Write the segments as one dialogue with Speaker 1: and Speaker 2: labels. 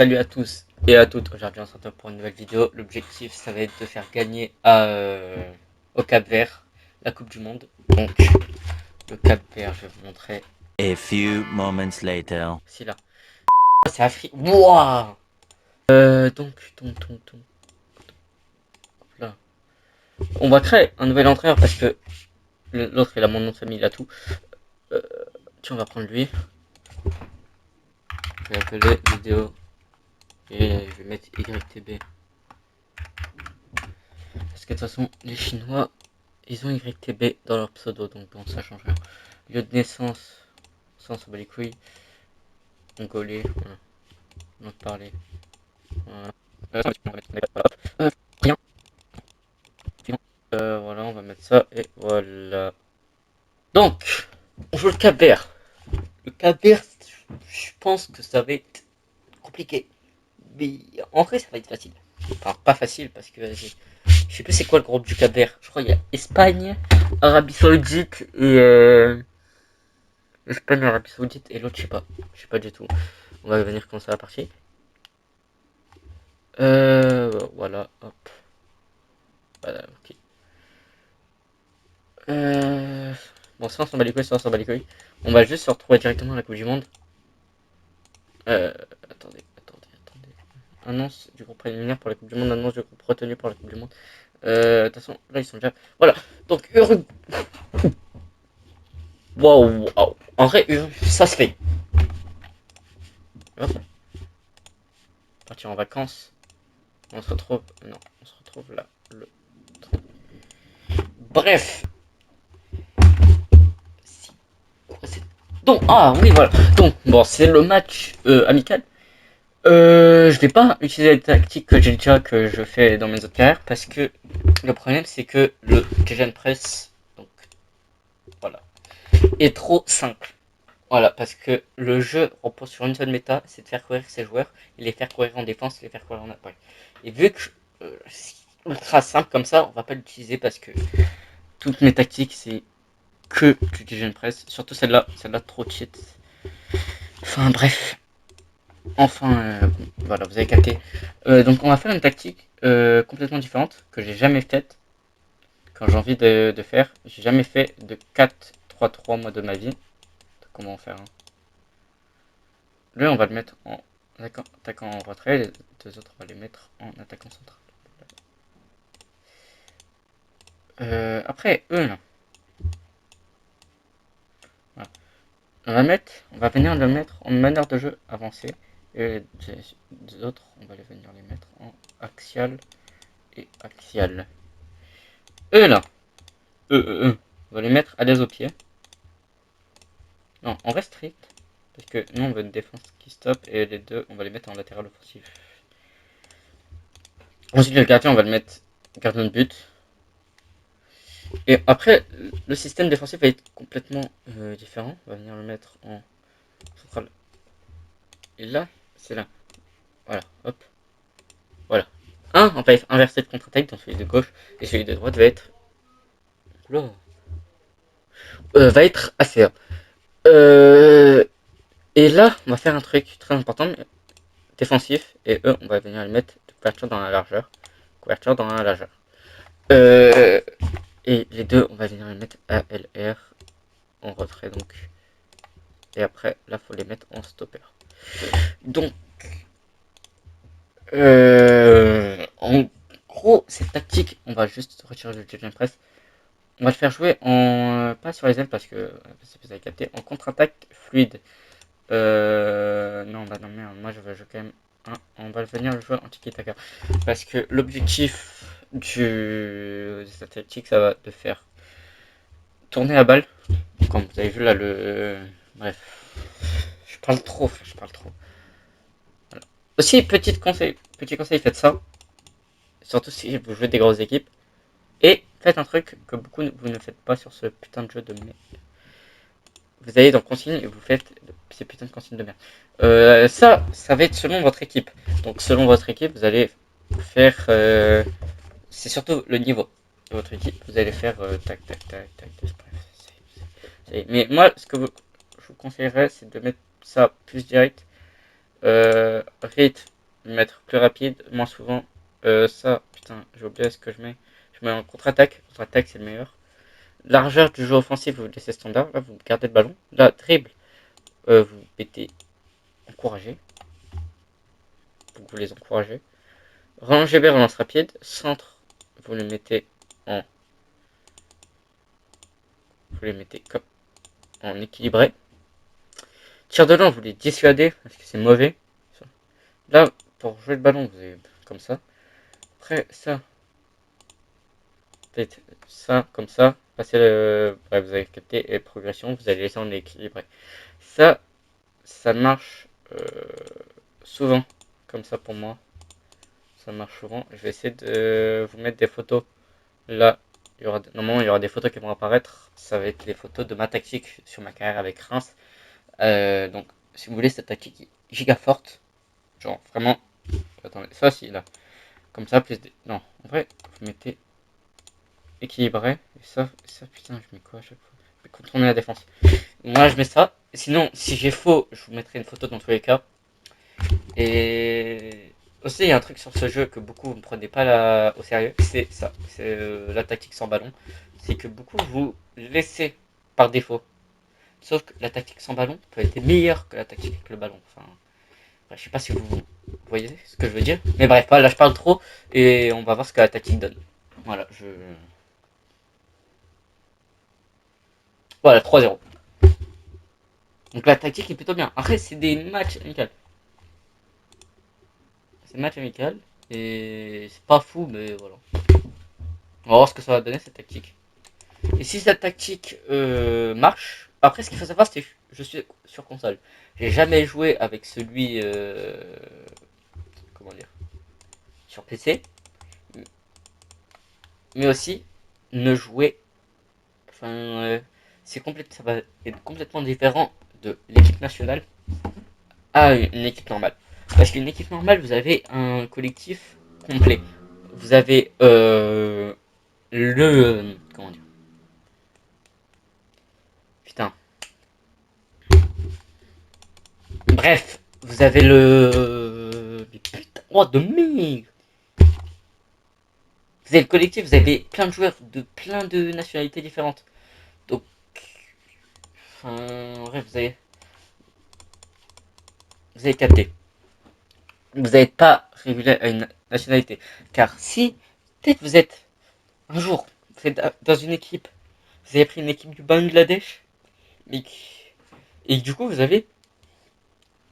Speaker 1: Salut à tous et à toutes, aujourd'hui on se retrouve pour une nouvelle vidéo. L'objectif ça va être de faire gagner au Cap Vert la Coupe du Monde. Donc le Cap Vert, je vais vous montrer.
Speaker 2: A few moments later.
Speaker 1: C'est là. C'est Afrique. Wouah. Donc, là. On va créer un nouvel entraîneur parce que l'autre il a mon nom de famille, il a tout. Euh, Tiens, on va prendre lui. Je vais appeler vidéo et je vais mettre YTB. Parce que de toute façon, les Chinois ils ont YTB dans leur pseudo, donc bon, ça change rien. Lieu de naissance, ça on s'en bat les couilles. Congolais, voilà. Donc parler. Voilà. Rien. Voilà, on va mettre ça et voilà. Donc, on joue le Cap-Vert. Le Cap-Vert, je pense que ça va être compliqué. Mais en vrai, ça va être facile. Enfin, pas facile parce que je sais plus c'est quoi le groupe du Cap-Vert. Je crois qu'il y a Espagne, Arabie Saoudite et Espagne, Arabie Saoudite et l'autre, je sais pas. Je sais pas du tout. On va venir commencer la partie. Voilà, hop. Voilà, ok. Bon, ça on s'en bat les couilles, ça on s'en bat les couilles. On va juste se retrouver directement à la Coupe du Monde. Euh, attendez. Annonce du groupe préliminaire pour la Coupe du Monde, annonce du groupe retenu pour la Coupe du Monde. De toute façon, là ils sont déjà. Voilà, donc Uruguay. Waouh. En vrai, ça se fait. Hop, partir en vacances. On se retrouve. Non, on se retrouve là. Le... Bref. Donc, ah oui, voilà. Donc, bon, c'est le match amical. Je vais pas utiliser les tactiques que je fais dans mes autres carrières parce que le problème c'est que le Gegenpress donc voilà est trop simple. Voilà, parce que le jeu repose sur une seule méta, c'est de faire courir ses joueurs et les faire courir en défense et les faire courir en attaque. Et vu que c'est ultra simple comme ça, on va pas l'utiliser parce que toutes mes tactiques c'est que du Gegenpress, surtout celle-là trop cheat. Enfin bref, voilà, vous avez capté. Donc on va faire une tactique complètement différente que j'ai jamais faite quand j'ai envie de faire. J'ai jamais fait de 4-3-3 moi de ma vie. Comment faire hein. Lui on va le mettre en attaquant en retrait, les deux autres on va les mettre en attaquant central. Après eux là, voilà. On va venir le mettre en meneur de jeu avancé. Et les autres on va venir les mettre en axial et axial. Eux là, on va les mettre à l'aise au pied. Non, on reste strict. Parce que nous, on veut une défense qui stoppe et les deux, on va les mettre en latéral offensif. Ensuite, le gardien, on va le mettre gardien de but. Et après, le système défensif va être complètement différent. On va venir le mettre en central. Et là, c'est là. Voilà, hop. Voilà. On va inverser le contre-attaque dans celui de gauche. Et celui de droite va être. Oula. Va être ACA. Et là, on va faire un truc très important. Défensif. Et eux, on va venir les mettre de couverture dans la largeur. Couverture dans la largeur. Euh, et les deux, on va venir les mettre ALR en retrait donc. Et après, là, faut les mettre en stopper. Donc, en gros, cette tactique, on va juste retirer le Judgment Press. On va le faire jouer en pas sur les ailes parce que vous avez capté, en contre-attaque fluide. Non, bah non, merde, moi je vais jouer quand même. On va venir le jouer en tiki-taka. Parce que l'objectif de cette tactique, ça va de faire tourner la balle. Comme vous avez vu là, bref. Je parle trop, frère, je parle trop. Voilà. Aussi, petit conseil, faites ça. Surtout si vous jouez des grosses équipes. Et faites un truc que beaucoup vous ne faites pas sur ce putain de jeu de merde. Vous allez dans consigne et vous faites ces putains de consignes de merde. Ça va être selon votre équipe. Donc selon votre équipe, vous allez faire... c'est surtout le niveau de votre équipe. Vous allez faire tac. Bref, mais moi, je vous conseillerais, c'est de mettre ça plus direct. Rythme, mettre plus rapide, moins souvent. Ça, putain, j'ai oublié ce que je mets. Je mets en contre-attaque. Contre-attaque, c'est le meilleur. Largeur du jeu offensif, vous laissez standard. Là, vous gardez le ballon. Là, dribble, vous mettez encourager. Vous les encouragez. Relance GB, relance rapide. Centre, vous les mettez en. Vous les mettez comme en équilibré. Tir de loin, vous les dissuadez parce que c'est mauvais. Là, pour jouer le ballon, vous avez comme ça. Après, ça, faites ça comme ça. Passez le. Ouais, vous avez capté et progression, vous allez laisser en équilibré. Ça marche souvent. Comme ça pour moi. Ça marche souvent. Je vais essayer de vous mettre des photos. Là, normalement, il y aura des photos qui vont apparaître. Ça va être les photos de ma tactique sur ma carrière avec Reims. Donc, si vous voulez, cette tactique est giga forte. Genre, vraiment. Attendez, ça aussi, là. Comme ça, plus des. Non, en vrai, vous mettez équilibré. Et ça putain, je mets quoi à chaque fois? Je vais contourner la défense. Moi, je mets ça. Sinon, si j'ai faux, je vous mettrai une photo dans tous les cas. Et aussi, il y a un truc sur ce jeu que beaucoup ne prenez pas au sérieux. C'est ça. C'est la tactique sans ballon. C'est que beaucoup vous laissez par défaut. Sauf que la tactique sans ballon peut être meilleure que la tactique avec le ballon. Enfin, je sais pas si vous voyez ce que je veux dire. Mais bref, là je parle trop et on va voir ce que la tactique donne. Voilà, Voilà, 3-0. Donc la tactique est plutôt bien. Après, c'est des matchs amicaux. C'est match amical. Et c'est pas fou, mais voilà. On va voir ce que ça va donner cette tactique. Et si cette tactique marche, après ce qu'il faut savoir, c'est que je suis sur console. J'ai jamais joué avec celui. Comment dire? Sur PC. Mais aussi, ne jouer. Enfin, ça va être complètement différent de l'équipe nationale à une équipe normale. Parce qu'une équipe normale, vous avez un collectif complet. Vous avez comment dire? Putain. Bref, vous avez le. Mais putain, oh de merde! Vous avez le collectif, vous avez plein de joueurs de plein de nationalités différentes. Donc, enfin, bref, vous avez capté. Vous n'êtes pas régulier à une nationalité. Car si, peut-être vous êtes un jour, vous êtes dans une équipe, vous avez pris une équipe du Bangladesh, mais et du coup vous avez,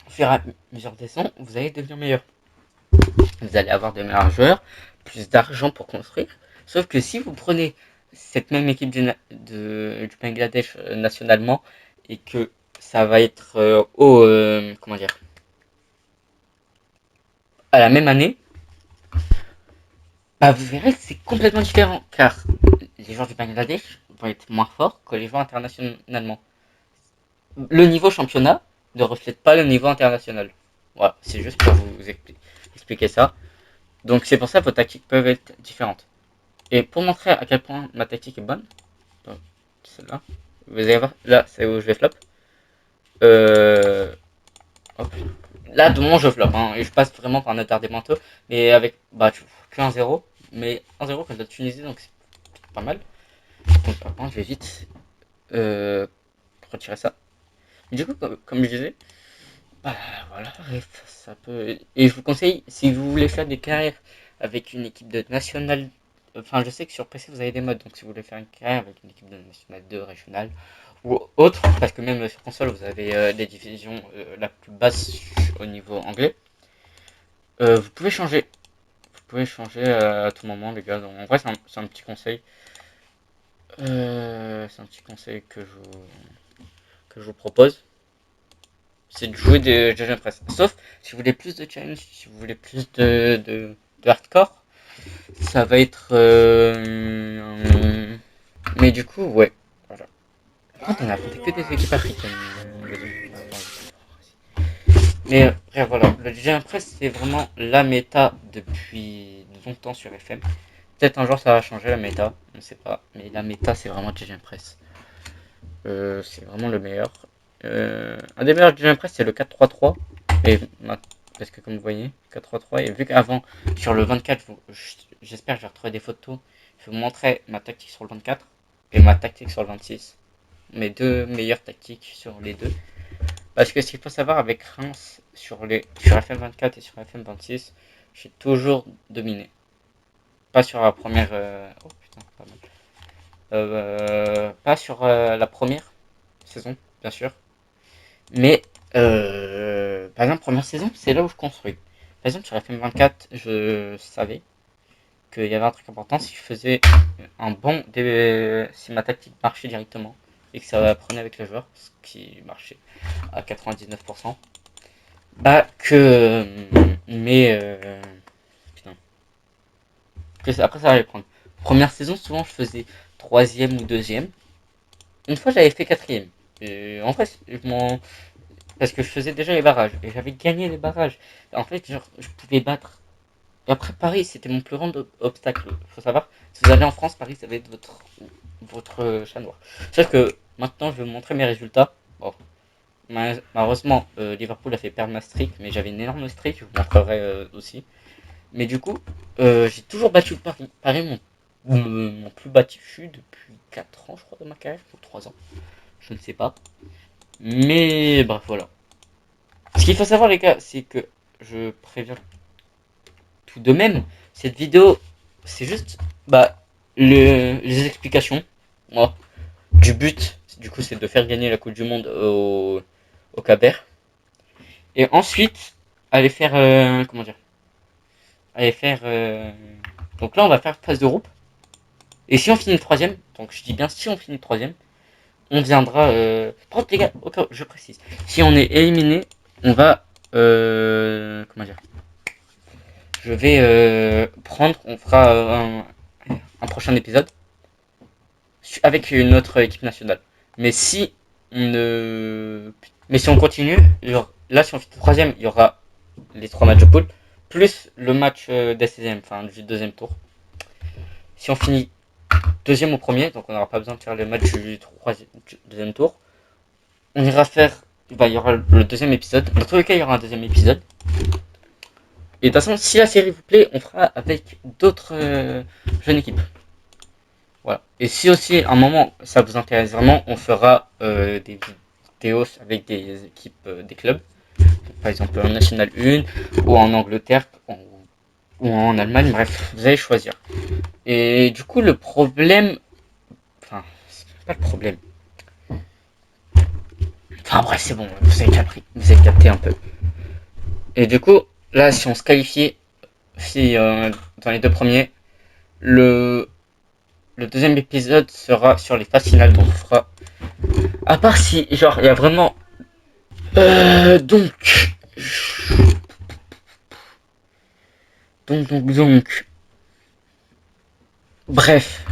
Speaker 1: au fur et à mesure des ans, vous allez devenir meilleur. Vous allez avoir de meilleurs joueurs, plus d'argent pour construire. Sauf que si vous prenez cette même équipe du Bangladesh nationalement et que ça va être comment dire, à la même année, bah vous verrez que c'est complètement différent car les joueurs du Bangladesh vont être moins forts que les joueurs internationalement. Le niveau championnat ne reflète pas le niveau international. Voilà, c'est juste pour vous expliquer ça. Donc c'est pour ça que vos tactiques peuvent être différentes. Et pour montrer à quel point ma tactique est bonne, celle-là, vous allez voir, là c'est où je vais flop. Euh, hop. Là de mon je flop, hein, et je passe vraiment par un attardé manteau, mais avec que 1-0, mais 1-0 contre la Tunisie, donc c'est pas mal. Donc par contre je vais vite retirer ça. Du coup, comme je disais, bah voilà, ça peut. Et je vous conseille, si vous voulez faire des carrières avec une équipe de nationale, enfin je sais que sur PC vous avez des modes, donc si vous voulez faire une carrière avec une équipe de nationale 2 régionale ou autre, parce que même sur console vous avez des divisions la plus basse au niveau anglais, vous pouvez changer. Vous pouvez changer à tout moment les gars. Donc, en vrai c'est un petit conseil. C'est un petit conseil que je vous propose. C'est de jouer de Judge Press. Sauf si vous voulez plus de challenge, si vous voulez plus de hardcore, ça va être. Mais du coup, ouais. Voilà. Par contre, on a affronté que des équipes africaines. Mais bref, voilà. Le Judge Press, c'est vraiment la méta depuis longtemps sur FM. Peut-être un jour ça va changer la méta, on ne sait pas. Mais la méta, c'est vraiment Judge Press. C'est vraiment le meilleur. Un des meilleurs Judge Press, c'est le 4-3-3. Et parce que comme vous voyez, 4-3-3, et vu qu'avant, sur le 24, j'espère que je vais retrouver des photos, je vous montrer ma tactique sur le 24 et ma tactique sur le 26. Mes deux meilleures tactiques sur les deux. Parce que ce qu'il faut savoir avec Reims, sur FM24 et sur FM26, j'ai toujours dominé. Pas sur la première... Oh putain, pas mal. Pas sur la première saison, bien sûr. Mais, par exemple, première saison, c'est là où je construis. Par exemple, sur FM24, je savais qu'il y avait un truc important si je faisais un bon si ma tactique marchait directement et que ça prenait avec les joueurs, ce qui marchait à 99%. Bah, putain. Après, ça allait prendre. Première saison, souvent, je faisais troisième ou deuxième. Une fois, j'avais fait quatrième. Et en fait, parce que je faisais déjà les barrages et j'avais gagné les barrages. En fait, genre, je pouvais battre. Et après, Paris, c'était mon plus grand obstacle. Il faut savoir, si vous allez en France, Paris, ça va être votre chat noir. Sauf que maintenant, je vais vous montrer mes résultats. Bon, malheureusement, Liverpool a fait perdre ma streak, mais j'avais une énorme streak, je vous montrerai aussi. Mais du coup, j'ai toujours battu Paris. Paris, mon plus battu depuis 4 ans, je crois, de ma carrière, ou 3 ans. Je ne sais pas. Mais bref, voilà. Ce qu'il faut savoir, les gars, c'est que je préviens tout de même, cette vidéo, c'est juste les explications moi, du but. Du coup, c'est de faire gagner la Coupe du Monde au Caber. Et ensuite, aller faire. Comment dire Aller faire. Donc là, on va faire phase de groupe. Et si on finit le troisième, donc je dis bien si on finit le troisième, on viendra. Par contre, les gars, okay, je précise. Si on est éliminé, on va. Comment dire Je vais on fera un prochain épisode avec une autre équipe nationale. Mais si on continue, là si on fait le troisième, il y aura les 3 matchs de poule plus le match des 16e, enfin du deuxième tour. Si on finit deuxième au premier, donc on n'aura pas besoin de faire le match du deuxième tour. On ira faire, il y aura le deuxième épisode. Dans tous les cas, il y aura un deuxième épisode. Et de toute façon, si la série vous plaît, on fera avec d'autres jeunes équipes. Voilà. Et si aussi, à un moment, ça vous intéresse vraiment, on fera des vidéos avec des équipes des clubs. Par exemple, en National 1, ou en Angleterre, ou en Allemagne, bref, vous allez choisir. Et du coup, le problème... Enfin, c'est pas le problème. Enfin bref, c'est bon, vous avez capté un peu. Et du coup, là, si on se qualifiait, si dans les deux premiers, le deuxième épisode sera sur les phases finales, donc on fera. À part si, genre, il y a vraiment. Donc. Donc. Bref.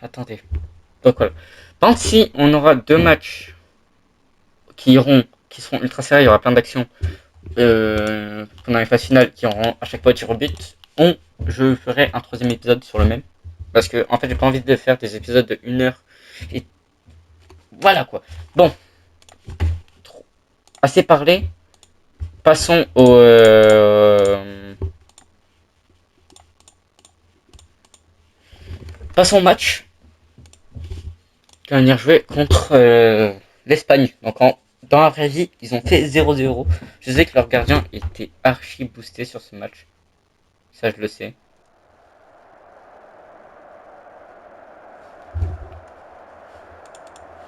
Speaker 1: Attendez. Donc voilà. Par contre, si on aura deux matchs qui seront ultra serrés, il y aura plein d'actions pendant les phases finales qui auront à chaque fois tir au but, je ferai un troisième épisode sur le même. Parce que, en fait, j'ai pas envie de faire des épisodes de 1 heure. Et voilà quoi. Bon. Assez parlé. Passons passons au match. Qui va venir jouer contre l'Espagne. Donc dans la vraie vie, ils ont fait 0-0. Je sais que leur gardien était archi boosté sur ce match. Ça, je le sais.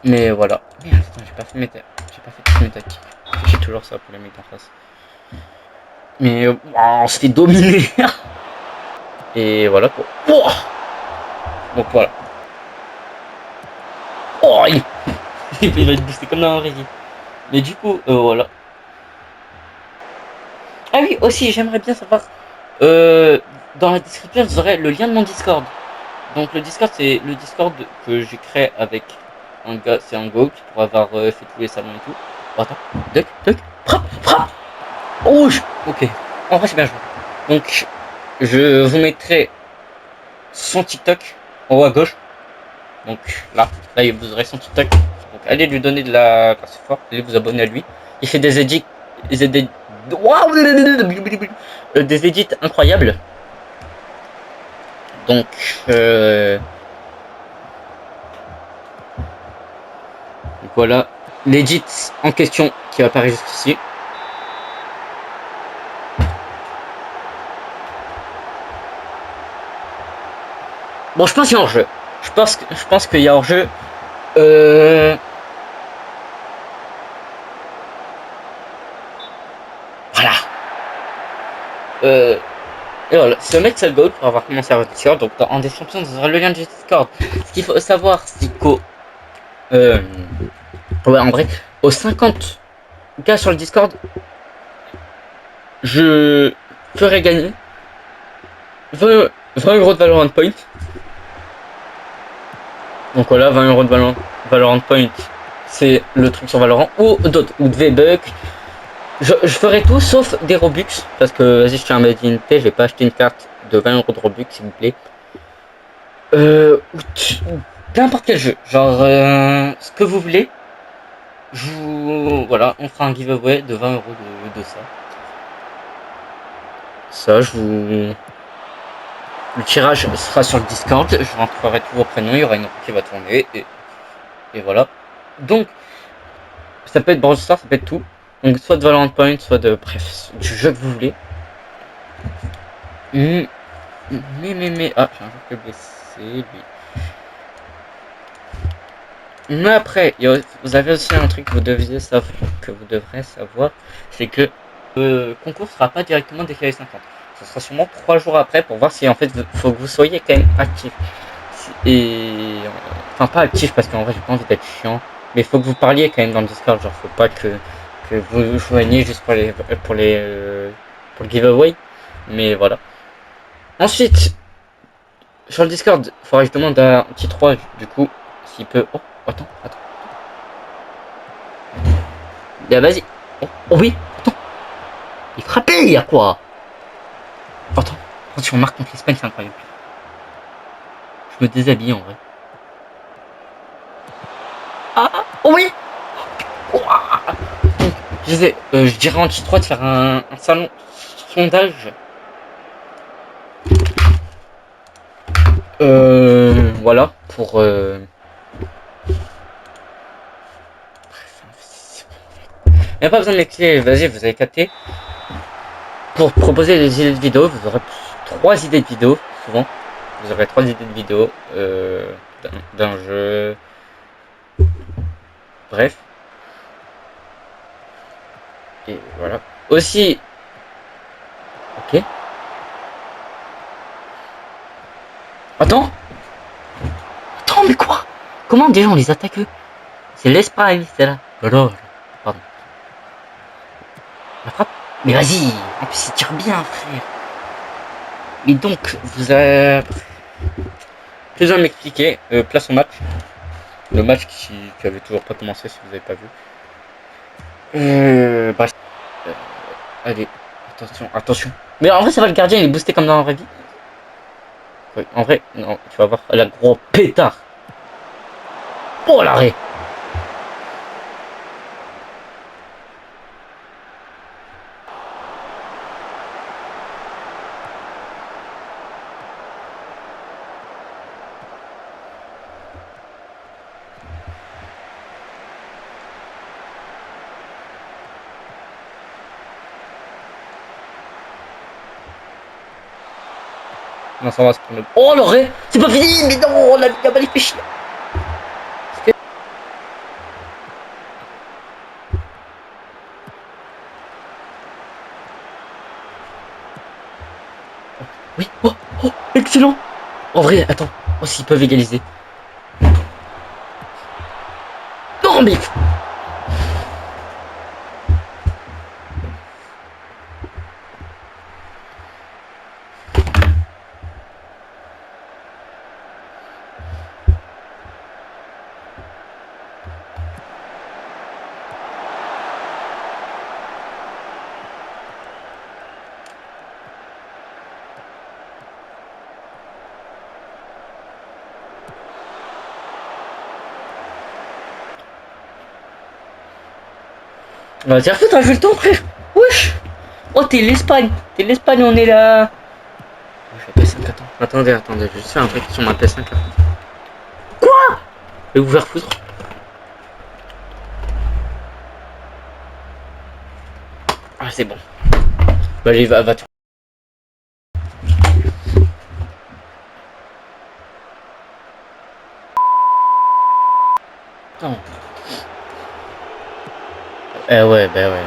Speaker 1: Mais voilà. Merde, j'ai pas fait toutes mes tactiques. J'ai toujours ça pour les mecs en face. Mais on se fait dominer. Et voilà quoi. Oh, donc voilà. Oh, il va être boosté comme dans la vraie vie. Mais du coup, voilà. Ah oui, aussi, j'aimerais bien savoir. Dans la description, vous aurez le lien de mon Discord. Donc le Discord, c'est le Discord que j'ai créé avec un gars, c'est un go qui pourra avoir fait tous les salons et tout. Oh, attends, duck, frappe. Rouge. Ok, en vrai c'est bien joué. Donc je vous mettrai son TikTok en haut à gauche. Donc là vous aurez son TikTok. Donc allez lui donner de la grâce fort, allez vous abonner à lui. Il fait des edits Waouh, des edits incroyables. Donc, voilà, l'edit en question qui apparaît jusqu'ici. Bon, je pense qu'il y a hors-jeu. Je pense qu'il y a hors-jeu. Voilà. Et voilà, c'est le mec seul goal pour avoir commencé à Discord. Donc, en description, vous aurez le lien du Discord. Ce qu'il faut savoir, c'est qu'au. Ouais, en vrai, aux 50 gars sur le Discord, je ferai gagner 20 euros de Valorant Point. Donc voilà, 20 euros de Valorant Point, c'est le truc sur Valorant. Ou d'autres, ou de V-Bucks. Je ferai tout sauf des Robux. Parce que, vas-y, je tiens à me dire, je vais pas acheter une carte de 20 euros de Robux, s'il vous plaît. N'importe quel jeu. Genre, ce que vous voulez. Voilà, on fera un giveaway de 20 euros de ça. Ça, le tirage sera sur le Discord, je rentrerai tous vos prénoms, il y aura une roue qui va tourner, et voilà. Donc, ça peut être Brawl Stars, ça peut être tout. Donc, soit de Valorant Point, soit de, bref, du jeu que vous voulez. Mais, ah, j'ai un joueur qui est blessé, lui. Mais après, vous avez aussi un truc que vous devrez savoir, c'est que le concours sera pas directement déclaré 50. Ce sera sûrement 3 jours après pour voir si en fait, faut que vous soyez quand même actif. Et enfin pas actif parce qu'en vrai j'ai pas envie d'être chiant, mais il faut que vous parliez quand même dans le Discord, genre faut pas que vous joignez juste pour le giveaway, mais voilà. Ensuite sur le Discord, il faudra que je demande à un petit 3 du coup s'il peut. Oh, attends. Là, vas-y. Oh, oui, attends. Il frappait, il y a quoi? Attends, si on marque contre l'Espagne, c'est incroyable. Je me déshabille en vrai. Ah, oh oui. Je dirais en petit 3 de faire un sondage. Voilà, pour. Il n'y a pas besoin de m'expliquer, vas-y, vous avez capté. Pour proposer des idées de vidéos, vous aurez 3 idées de vidéos, souvent. Vous aurez 3 idées de vidéos d'un jeu. Bref. Et voilà. Aussi. Ok. Attends, mais quoi? Comment déjà on les attaque eux? C'est l'Espagne, c'est là. Pardon. La frappe. Mais vas-y. En plus il tire bien, frère. Et donc, vous avez plus besoin de m'expliquer. Place au match. Le match qui avait toujours pas commencé si vous avez pas vu. Bref. Allez, attention. Mais en vrai, ça va, le gardien il est boosté comme dans la vraie vie. Oui, en vrai, non, tu vas voir. La gros pétard. Oh l'arrêt. Non, ça va se prendre. Oh l'arrêt. C'est pas fini, mais non, la balle il fait chier. Oui, oh, excellent. En vrai, attends. Oh, s'ils peuvent égaliser. Non, mais. Bah, tiens, t'as vu le temps, frère. Wesh. Oh, t'es l'Espagne. T'es l'Espagne, on est là. Oh, je vais PS5, attendez, je vais juste faire un truc sur ma PS5 là. Quoi? Je vais vous faire foutre. Ah, c'est bon. Bah, allez, va. Attends. Ouais, bah ouais.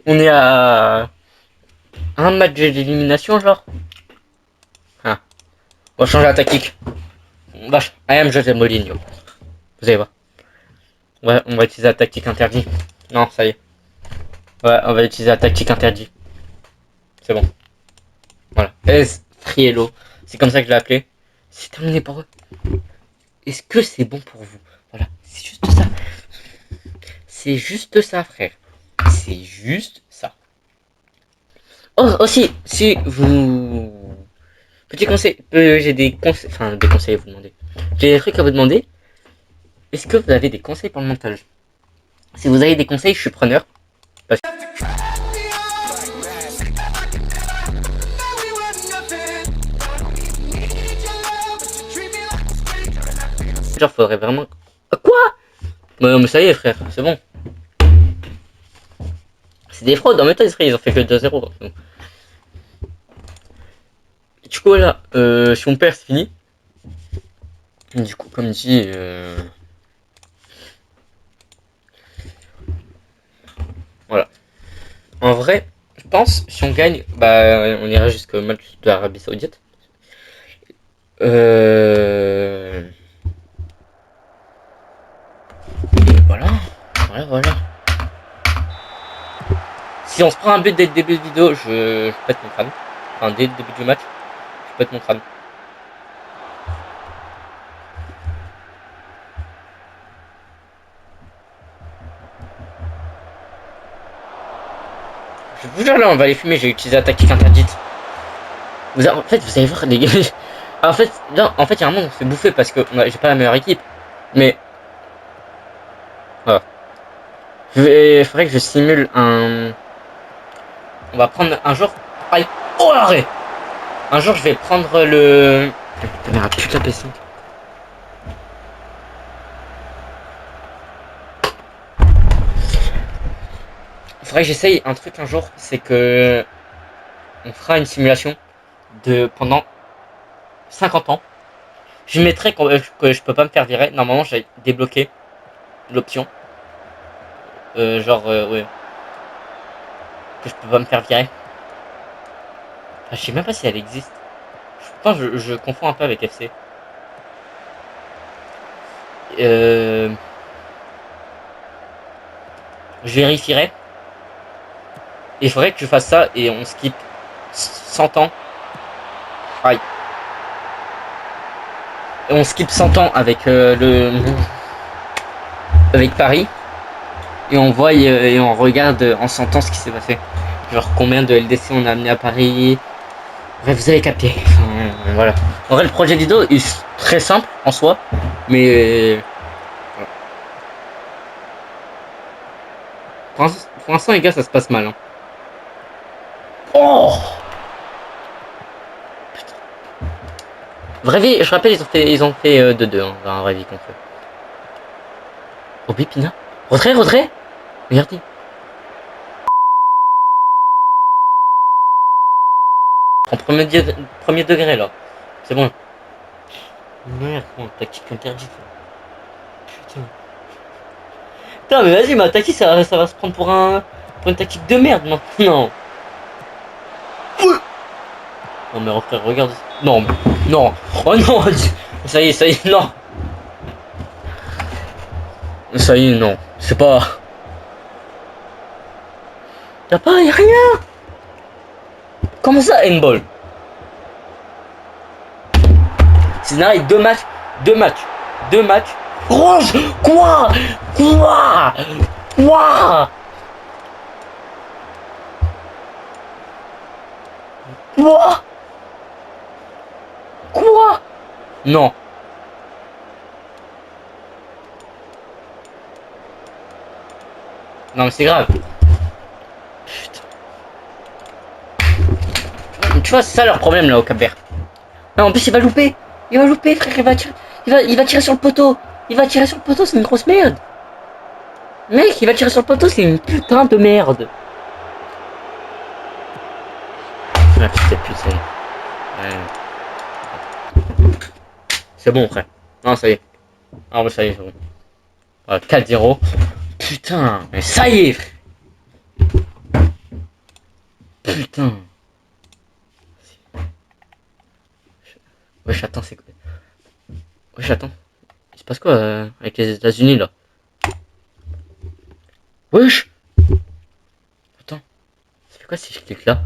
Speaker 1: On est à un match d'élimination, genre. Ah. On va changer la tactique. Vache, I am José Mourinho. Vous allez voir. Ouais, on va utiliser la tactique interdite. Non, ça y est. Ouais, on va utiliser la tactique interdite. C'est bon. Voilà. Esfriello. C'est comme ça que je l'ai appelé. C'est terminé pour eux. Est-ce que c'est bon pour vous? Voilà. C'est juste ça. C'est juste ça, frère. C'est juste ça. Oh, aussi, si vous... Petit conseil. J'ai des conseils. Enfin, des conseils à vous demander. J'ai des trucs à vous demander. Est-ce que vous avez des conseils pour le montage? Si vous avez des conseils, je suis preneur. Parce que... Genre, faudrait vraiment... Quoi? Non, mais ça y est, frère, c'est bon. C'est des fraudes, en même temps, ils ont fait que 2-0. Du coup, là, si on perd, c'est fini. Du coup, comme dit... Voilà. En vrai, je pense, si on gagne, bah, on ira jusqu'au match de l'Arabie Saoudite. Et voilà. Voilà. Si on se prend un but dès le début de vidéo, je pète mon crâne. Enfin, dès le début du match, je pète mon crâne. Je vous jure, là, on va les fumer, j'ai utilisé la tactique interdite. En fait, vous allez voir, les gars. En fait, non, en fait, il y a un moment, on se fait bouffer parce que j'ai pas la meilleure équipe. Mais, voilà. Il faudrait que je simule un... On va prendre un jour... Aïe. Oh, arrêt. Un jour, je vais prendre le... Merde, putain, PC. Il faudrait que j'essaye un truc un jour, c'est que... On fera une simulation de pendant 50 ans. Je mettrai que je peux pas me faire virer. Normalement, j'ai débloqué l'option. Ouais. Que je peux pas me faire virer. Enfin, je sais même pas si elle existe. Putain, je confonds un peu avec FC. Je vérifierai. Et il faudrait que je fasse ça et on skip 100 ans. Aïe. Et on skip 100 ans avec avec Paris. Et on voit et on regarde en 100 ans ce qui s'est passé. Genre combien de LDC on a amené à Paris. Bref, vous avez capté. Enfin, voilà. En vrai, le projet vidéo est très simple en soi. Mais... Pour l'instant, les gars, ça se passe mal. Hein. Oh putain. Vraie vie, je rappelle, ils ont fait 2-2 hein, dans la vraie vie qu'on fait. Oh, Bipina. Retrait. Regardez. En premier degré, là. C'est bon. Merde, tactique interdite. Putain. Putain, mais vas-y, ma tactique, ça va se prendre pour une tactique de merde maintenant. Non, mais frère, regarde. Non. Oh non. Ça y est, non. Ça y est, non. C'est pas... Y'a rien. Comment ça, handball? Scénario, 2 matchs. Rouge. Quoi? Non. Non mais c'est grave. Putain. Tu vois, c'est ça leur problème là au Cap-Vert. Non, en plus il va louper. Il va louper, frère, il va tirer sur le poteau. Il va tirer sur le poteau, c'est une grosse merde. Mec, il va tirer sur le poteau, c'est une putain de merde. Ah putain, putain. C'est bon, frère. Non, ça y est. Ah, ouais, ça y est, c'est bon. Voilà, 4-0. Putain, mais ça y est, frère. Putain. Wesh, attends, c'est quoi? Wesh, attends. Il se passe quoi avec les États-Unis là? Wesh. Attends. Ça fait quoi si je clique là?